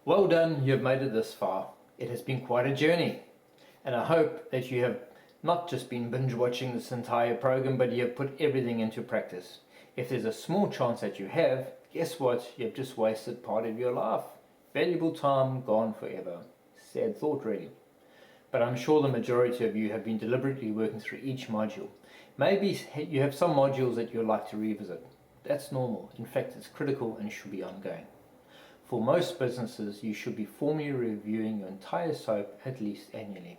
Well done, you've made it this far. It has been quite a journey, and I hope that you have not just been binge watching this entire program, but you have put everything into practice. If there's a small chance that you have, guess what? You've just wasted part of your life. Valuable time gone forever. Sad thought, really. But I'm sure the majority of you have been deliberately working through each module. Maybe you have some modules that you'd like to revisit. That's normal. In fact, it's critical and should be ongoing. For most businesses, you should be formally reviewing your entire SOAP at least annually.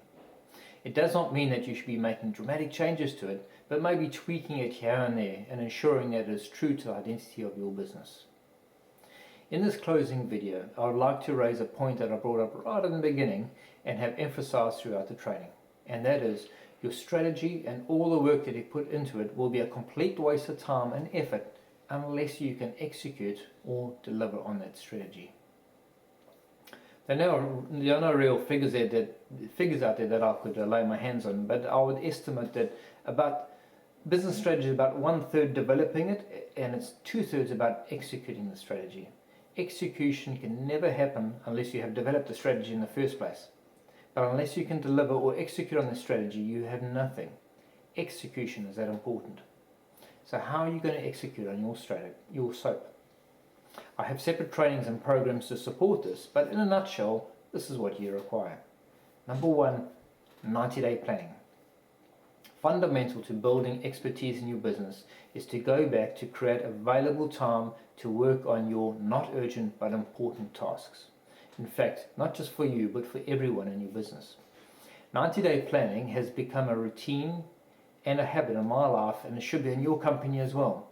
It does not mean that you should be making dramatic changes to it, but maybe tweaking it here and there and ensuring that it is true to the identity of your business. In this closing video, I would like to raise a point that I brought up right in the beginning and have emphasized throughout the training, and that is your strategy and all the work that you put into it will be a complete waste of time and effort unless you can execute or deliver on that strategy. There are no real figures out there that I could lay my hands on, but I would estimate that about business strategy is about 1/3 developing it, and it's 2/3 about executing the strategy. Execution can never happen unless you have developed the strategy in the first place. But unless you can deliver or execute on the strategy, you have nothing. Execution is that important. So how are you going to execute on your SOAP? I have separate trainings and programs to support this, but in a nutshell, this is what you require. Number 1, 90-day planning. Fundamental to building expertise in your business is to go back to create available time to work on your not urgent but important tasks. In fact, not just for you, but for everyone in your business. 90-day planning has become a routine and a habit in my life, and it should be in your company as well,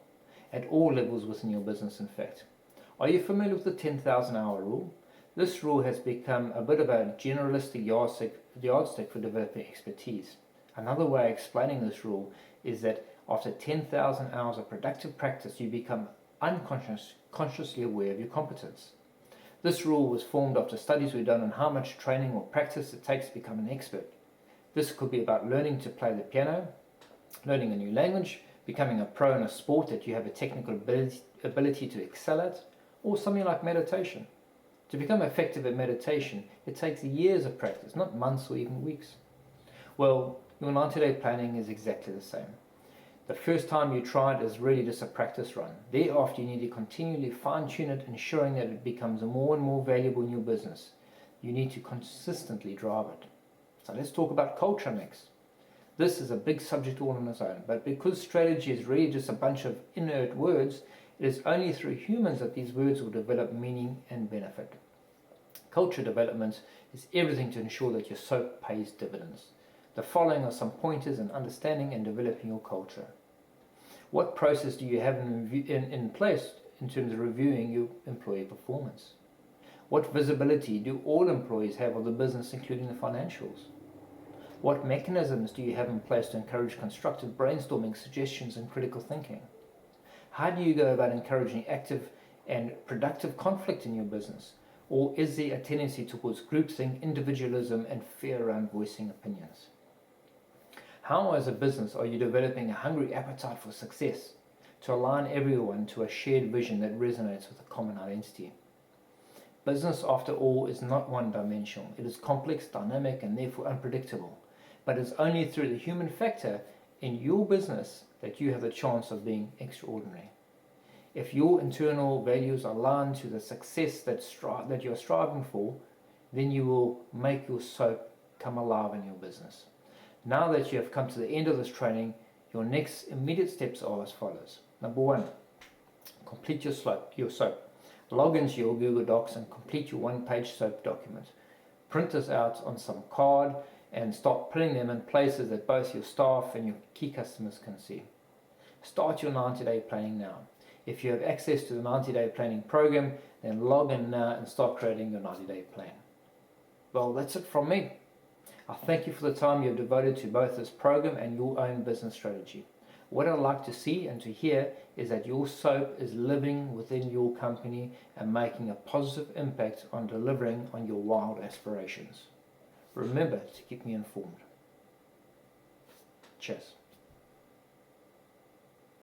at all levels within your business, in fact. Are you familiar with the 10,000 hour rule? This rule has become a bit of a generalistic yardstick for developing expertise. Another way of explaining this rule is that after 10,000 hours of productive practice, you become consciously aware of your competence. This rule was formed after studies were done on how much training or practice it takes to become an expert. This could be about learning to play the piano, learning a new language, becoming a pro in a sport that you have a technical ability to excel at, or something like meditation. To become effective at meditation, it takes years of practice, not months or even weeks. Well, your 90-day planning is exactly the same. The first time you try it is really just a practice run. Thereafter, you need to continually fine-tune it, ensuring that it becomes more and more valuable in your business. You need to consistently drive it. So let's talk about culture next. This is a big subject all on its own, but because strategy is really just a bunch of inert words, it is only through humans that these words will develop meaning and benefit. Culture development is everything to ensure that your SOAP pays dividends. The following are some pointers in understanding and developing your culture. What process do you have in place in terms of reviewing your employee performance? What visibility do all employees have of the business, including the financials? What mechanisms do you have in place to encourage constructive brainstorming, suggestions, and critical thinking? How do you go about encouraging active and productive conflict in your business? Or is there a tendency towards groupthink, individualism, and fear around voicing opinions? How, as a business, are you developing a hungry appetite for success to align everyone to a shared vision that resonates with a common identity? Business, after all, is not one-dimensional. It is complex, dynamic, and therefore unpredictable. But it's only through the human factor in your business that you have the chance of being extraordinary. If your internal values align to the success that you're striving for, then you will make your SOAP come alive in your business. Now that you have come to the end of this training, your next immediate steps are as follows. Number 1, complete your SOAP. Log into your Google Docs and complete your one-page SOAP document. Print this out on some card and start putting them in places that both your staff and your key customers can see. Start your 90-day planning now. If you have access to the 90-day planning program, then log in now and start creating your 90-day plan. Well, that's it from me. I thank you for the time you have devoted to both this program and your own business strategy. What I'd like to see and to hear is that your SOAP is living within your company and making a positive impact on delivering on your wild aspirations. Remember to keep me informed. Cheers.